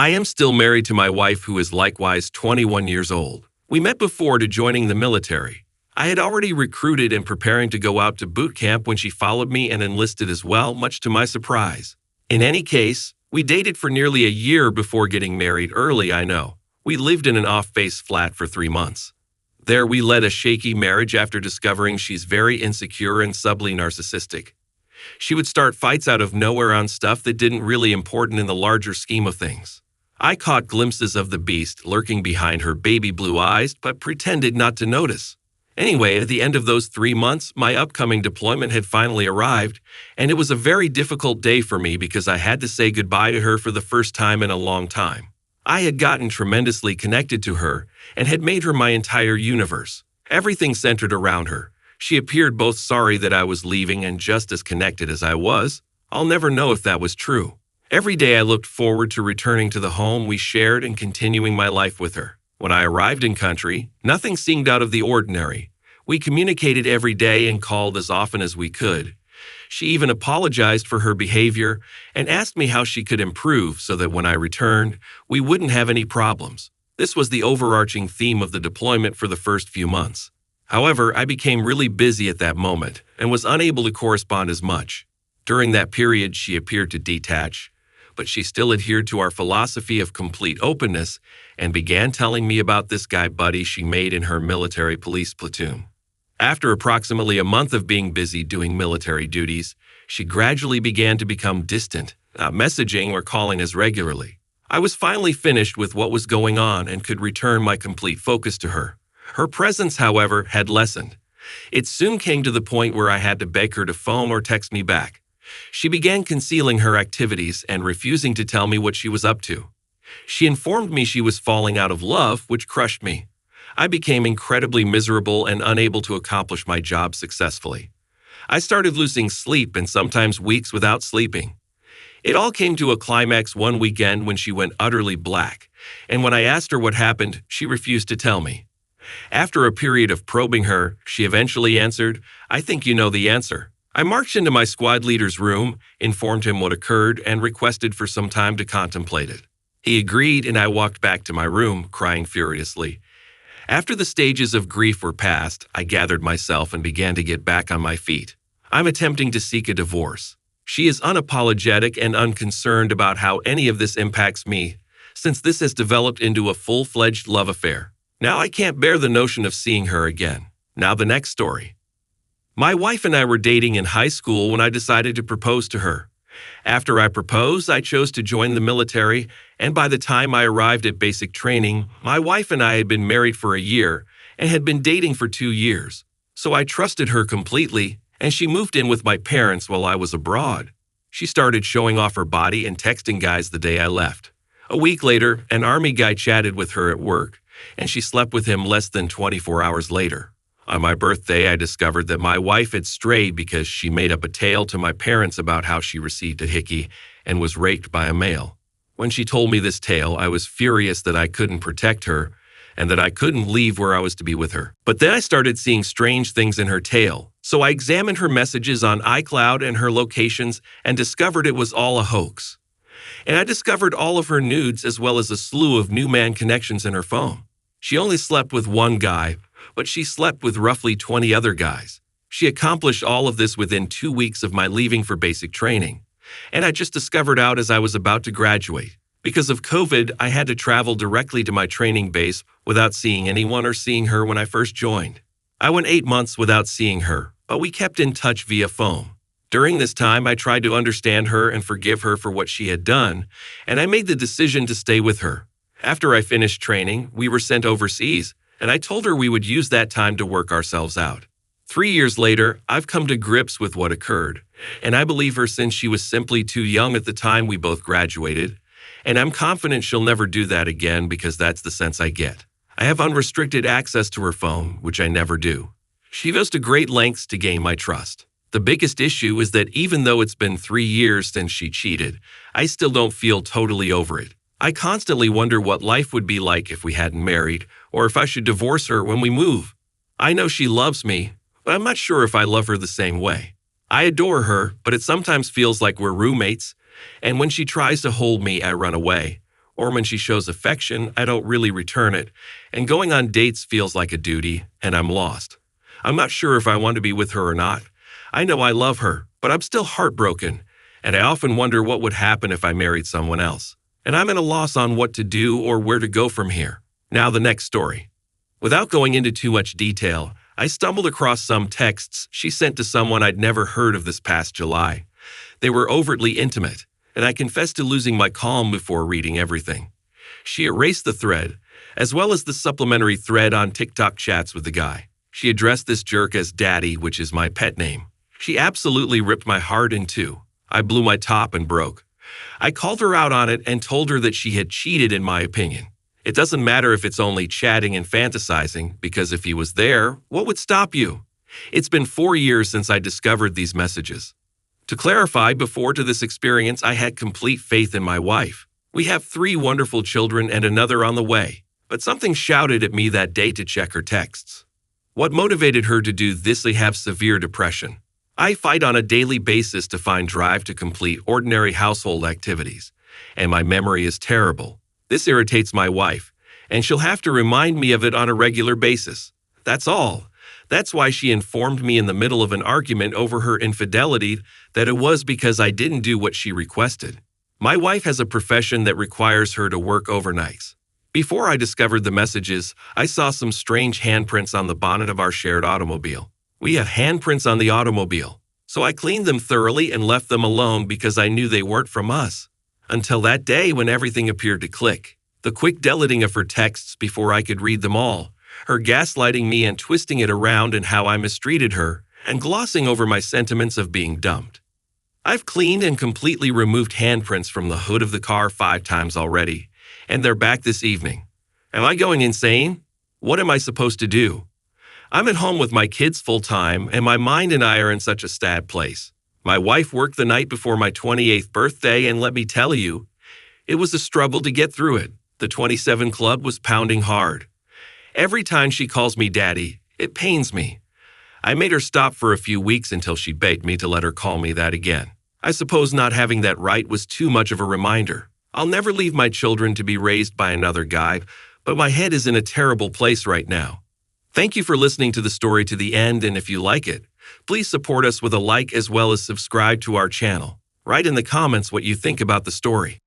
I am still married to my wife, who is likewise 21 years old. We met before to joining the military. I had already recruited and preparing to go out to boot camp when she followed me and enlisted as well, much to my surprise. In any case, we dated for nearly a year before getting married early, I know. We lived in an off-base flat for 3 months. There we led a shaky marriage after discovering she's very insecure and subtly narcissistic. She would start fights out of nowhere on stuff that didn't really important in the larger scheme of things. I caught glimpses of the beast lurking behind her baby blue eyes, but pretended not to notice. Anyway, at the end of those 3 months, my upcoming deployment had finally arrived, and it was a very difficult day for me because I had to say goodbye to her for the first time in a long time. I had gotten tremendously connected to her and had made her my entire universe. Everything centered around her. She appeared both sorry that I was leaving and just as connected as I was. I'll never know if that was true. Every day I looked forward to returning to the home we shared and continuing my life with her. When I arrived in country, nothing seemed out of the ordinary. We communicated every day and called as often as we could. She even apologized for her behavior and asked me how she could improve so that when I returned, we wouldn't have any problems. This was the overarching theme of the deployment for the first few months. However, I became really busy at that moment and was unable to correspond as much. During that period, she appeared to detach, but she still adhered to our philosophy of complete openness and began telling me about this guy buddy she made in her military police platoon. After approximately a month of being busy doing military duties, she gradually began to become distant, not messaging or calling as regularly. I was finally finished with what was going on and could return my complete focus to her. Her presence, however, had lessened. It soon came to the point where I had to beg her to phone or text me back. She began concealing her activities and refusing to tell me what she was up to. She informed me she was falling out of love, which crushed me. I became incredibly miserable and unable to accomplish my job successfully. I started losing sleep and sometimes weeks without sleeping. It all came to a climax one weekend when she went utterly black, and when I asked her what happened, she refused to tell me. After a period of probing her, she eventually answered, "I think you know the answer." I marched into my squad leader's room, informed him what occurred, and requested for some time to contemplate it. He agreed, and I walked back to my room, crying furiously. After the stages of grief were past, I gathered myself and began to get back on my feet. I'm attempting to seek a divorce. She is unapologetic and unconcerned about how any of this impacts me, since this has developed into a full-fledged love affair. Now I can't bear the notion of seeing her again. Now the next story. My wife and I were dating in high school when I decided to propose to her. After I proposed, I chose to join the military, and by the time I arrived at basic training, my wife and I had been married for a year and had been dating for 2 years. So I trusted her completely, and she moved in with my parents while I was abroad. She started showing off her body and texting guys the day I left. A week later, an Army guy chatted with her at work, and she slept with him less than 24 hours later. On my birthday, I discovered that my wife had strayed because she made up a tale to my parents about how she received a hickey and was raped by a male. When she told me this tale, I was furious that I couldn't protect her and that I couldn't leave where I was to be with her. But then I started seeing strange things in her tale, so I examined her messages on iCloud and her locations and discovered it was all a hoax. And I discovered all of her nudes as well as a slew of new man connections in her phone. She only slept with one guy, but she slept with roughly 20 other guys. She accomplished all of this within 2 weeks of my leaving for basic training, and I just discovered out as I was about to graduate. Because of COVID, I had to travel directly to my training base without seeing anyone or seeing her when I first joined. I went 8 months without seeing her, but we kept in touch via phone. During this time, I tried to understand her and forgive her for what she had done, and I made the decision to stay with her. After I finished training, we were sent overseas, and I told her we would use that time to work ourselves out. 3 years later, I've come to grips with what occurred, and I believe her since she was simply too young at the time we both graduated, and I'm confident she'll never do that again because that's the sense I get. I have unrestricted access to her phone, which I never do. She goes to great lengths to gain my trust. The biggest issue is that even though it's been 3 years since she cheated, I still don't feel totally over it. I constantly wonder what life would be like if we hadn't married, or if I should divorce her when we move. I know she loves me, but I'm not sure if I love her the same way. I adore her, but it sometimes feels like we're roommates, and when she tries to hold me, I run away, Or when she shows affection, I don't really return it, and going on dates feels like a duty, and I'm lost. I'm not sure if I want to be with her or not. I know I love her, but I'm still heartbroken, and I often wonder what would happen if I married someone else. And I'm at a loss on what to do or where to go from here. Now the next story. Without going into too much detail, I stumbled across some texts she sent to someone I'd never heard of this past July. They were overtly intimate, and I confessed to losing my calm before reading everything. She erased the thread, as well as the supplementary thread on TikTok chats with the guy. She addressed this jerk as Daddy, which is my pet name. She absolutely ripped my heart in two. I blew my top and broke. I called her out on it and told her that she had cheated, in my opinion. It doesn't matter if it's only chatting and fantasizing, because if he was there, what would stop you? It's been 4 years since I discovered these messages. To clarify, before to this experience, I had complete faith in my wife. We have 3 wonderful children and another on the way, but something shouted at me that day to check her texts. What motivated her to do this? I have severe depression. I fight on a daily basis to find drive to complete ordinary household activities, and my memory is terrible. This irritates my wife, and she'll have to remind me of it on a regular basis. That's all. That's why she informed me in the middle of an argument over her infidelity that it was because I didn't do what she requested. My wife has a profession that requires her to work overnights. Before I discovered the messages, I saw some strange handprints on the bonnet of our shared automobile. We have handprints on the automobile, so I cleaned them thoroughly and left them alone because I knew they weren't from us. Until that day when everything appeared to click. The quick deleting of her texts before I could read them all, her gaslighting me and twisting it around and how I mistreated her, and glossing over my sentiments of being dumped. I've cleaned and completely removed handprints from the hood of the car 5 times already, and they're back this evening. Am I going insane? What am I supposed to do? I'm at home with my kids full-time, and my mind and I are in such a sad place. My wife worked the night before my 28th birthday, and let me tell you, it was a struggle to get through it. The 27 Club was pounding hard. Every time she calls me Daddy, it pains me. I made her stop for a few weeks until she begged me to let her call me that again. I suppose not having that right was too much of a reminder. I'll never leave my children to be raised by another guy, but my head is in a terrible place right now. Thank you for listening to the story to the end, and if you like it, please support us with a like as well as subscribe to our channel. Write in the comments what you think about the story.